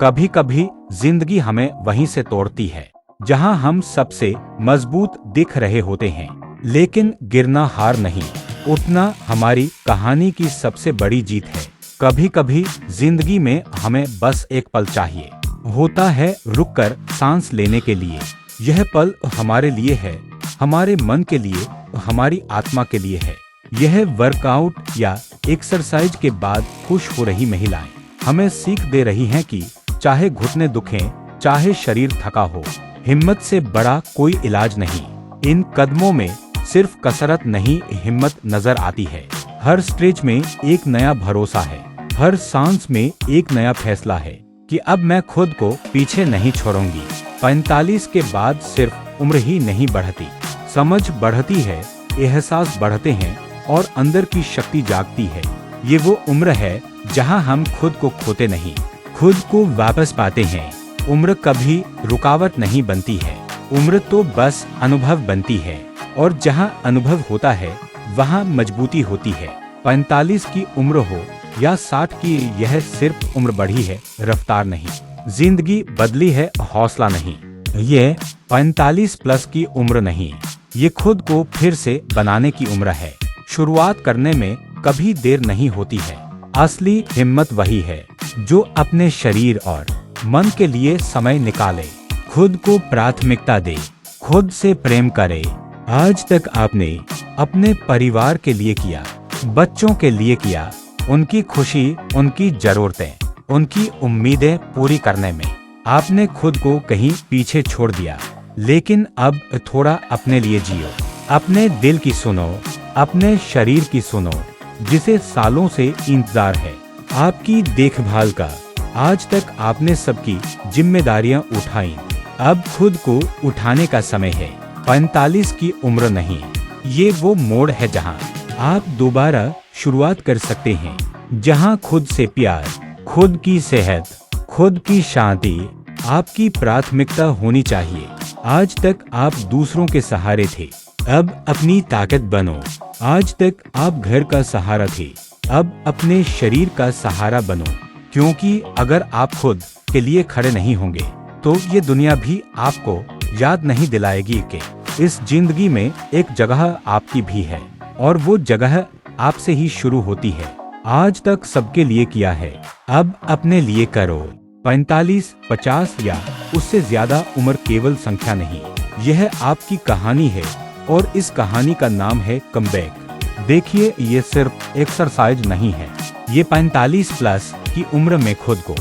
कभी कभी जिंदगी हमें वहीं से तोड़ती है जहां हम सबसे मजबूत दिख रहे होते हैं, लेकिन गिरना हार नहीं, उठना हमारी कहानी की सबसे बड़ी जीत है। कभी कभी जिंदगी में हमें बस एक पल चाहिए होता है, रुककर सांस लेने के लिए। यह पल हमारे लिए है, हमारे मन के लिए, हमारी आत्मा के लिए है। यह वर्कआउट या एक्सरसाइज के बाद खुश हो रही महिलाएं हमें सीख दे रही हैं कि चाहे घुटने दुखें, चाहे शरीर थका हो, हिम्मत से बड़ा कोई इलाज नहीं। इन कदमों में सिर्फ कसरत नहीं, हिम्मत नजर आती है। हर स्ट्रेच में एक नया भरोसा है, हर सांस में एक नया फैसला है कि अब मैं खुद को पीछे नहीं छोड़ूंगी। 45 के बाद सिर्फ उम्र ही नहीं बढ़ती, समझ बढ़ती है, एहसास बढ़ते हैं और अंदर की शक्ति जागती है। ये वो उम्र है जहां हम खुद को खोते नहीं, खुद को वापस पाते हैं। उम्र कभी रुकावट नहीं बनती है, उम्र तो बस अनुभव बनती है, और जहां अनुभव होता है वहां मजबूती होती है। 45 की उम्र हो या 60 की, यह सिर्फ उम्र बढ़ी है, रफ्तार नहीं। जिंदगी बदली है, हौसला नहीं। ये 45 प्लस की उम्र नहीं, ये खुद को फिर से बनाने की उम्र है। शुरुआत करने में कभी देर नहीं होती है। असली हिम्मत वही है जो अपने शरीर और मन के लिए समय निकाले, खुद को प्राथमिकता दे, खुद से प्रेम करे। आज तक आपने अपने परिवार के लिए किया, बच्चों के लिए किया, उनकी खुशी, उनकी जरूरतें, उनकी उम्मीदें पूरी करने में आपने खुद को कहीं पीछे छोड़ दिया। लेकिन अब थोड़ा अपने लिए जियो, अपने दिल की सुनो, अपने शरीर की सुनो, जिसे सालों से इंतजार है आपकी देखभाल का। आज तक आपने सबकी जिम्मेदारियां उठाई, अब खुद को उठाने का समय है। 45 की उम्र नहीं, ये वो मोड़ है जहां आप दोबारा शुरुआत कर सकते हैं, जहां खुद से प्यार, खुद की सेहत, खुद की शांति आपकी प्राथमिकता होनी चाहिए। आज तक आप दूसरों के सहारे थे, अब अपनी ताकत बनो। आज तक आप घर का सहारा थे, अब अपने शरीर का सहारा बनो। क्योंकि अगर आप खुद के लिए खड़े नहीं होंगे तो ये दुनिया भी आपको याद नहीं दिलाएगी कि इस जिंदगी में एक जगह आपकी भी है, और वो जगह आपसे ही शुरू होती है। आज तक सबके लिए किया है, अब अपने लिए करो। 45, 50 या उससे ज्यादा उम्र केवल संख्या नहीं, यह आपकी कहानी है, और इस कहानी का नाम है कमबैक। देखिए, ये सिर्फ एक्सरसाइज नहीं है, ये 45 प्लस की उम्र में खुद को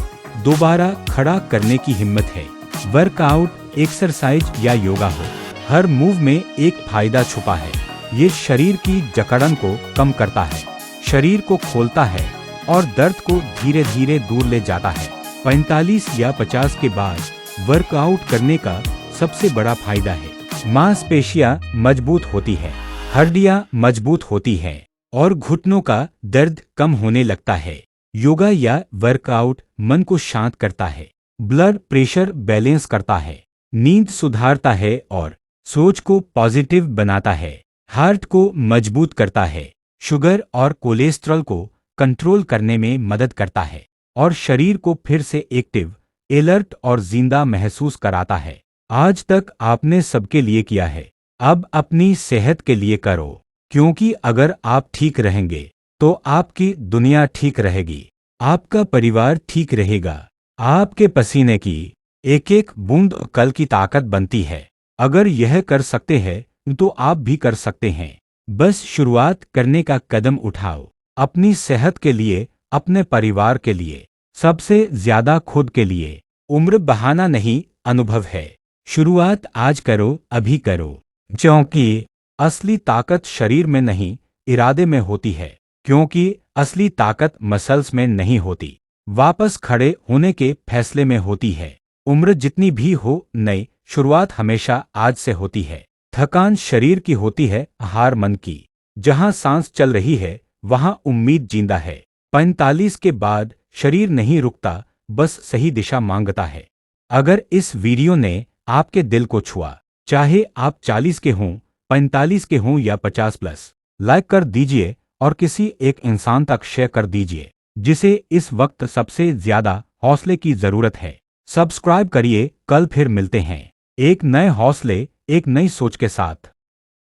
दोबारा खड़ा करने की हिम्मत है। वर्कआउट, एक्सरसाइज या योगा हो, हर मूव में एक फायदा छुपा है। ये शरीर की जकड़न को कम करता है, शरीर को खोलता है और दर्द को धीरे धीरे दूर ले जाता है। 45 या 50 के बाद वर्कआउट करने का सबसे बड़ा फायदा है, मांसपेशियां मजबूत होती है, हड्डियां मजबूत होती हैं और घुटनों का दर्द कम होने लगता है। योगा या वर्कआउट मन को शांत करता है, ब्लड प्रेशर बैलेंस करता है, नींद सुधारता है और सोच को पॉजिटिव बनाता है, हार्ट को मजबूत करता है, शुगर और कोलेस्ट्रॉल को कंट्रोल करने में मदद करता है और शरीर को फिर से एक्टिव, अलर्ट और जिंदा महसूस कराता है। आज तक आपने सबके लिए किया है, अब अपनी सेहत के लिए करो, क्योंकि अगर आप ठीक रहेंगे तो आपकी दुनिया ठीक रहेगी, आपका परिवार ठीक रहेगा। आपके पसीने की एक एक बूंद कल की ताकत बनती है। अगर यह कर सकते हैं तो आप भी कर सकते हैं। बस शुरुआत करने का कदम उठाओ, अपनी सेहत के लिए, अपने परिवार के लिए, सबसे ज्यादा खुद के लिए। उम्र बहाना नहीं, अनुभव है। शुरुआत आज करो, अभी करो, क्योंकि असली ताकत शरीर में नहीं, इरादे में होती है। क्योंकि असली ताकत मसल्स में नहीं होती, वापस खड़े होने के फैसले में होती है। उम्र जितनी भी हो, नई शुरुआत हमेशा आज से होती है। थकान शरीर की होती है, हार मन की। जहां सांस चल रही है वहां उम्मीद जिंदा है। 45 के बाद शरीर नहीं रुकता, बस सही दिशा मांगता है। अगर इस वीडियो ने आपके दिल को छुआ, चाहे आप 40 के हों, 45 के हों या 50 प्लस, लाइक कर दीजिए और किसी एक इंसान तक शेयर कर दीजिए जिसे इस वक्त सबसे ज्यादा हौसले की जरूरत है। सब्सक्राइब करिए, कल फिर मिलते हैं एक नए हौसले, एक नई सोच के साथ।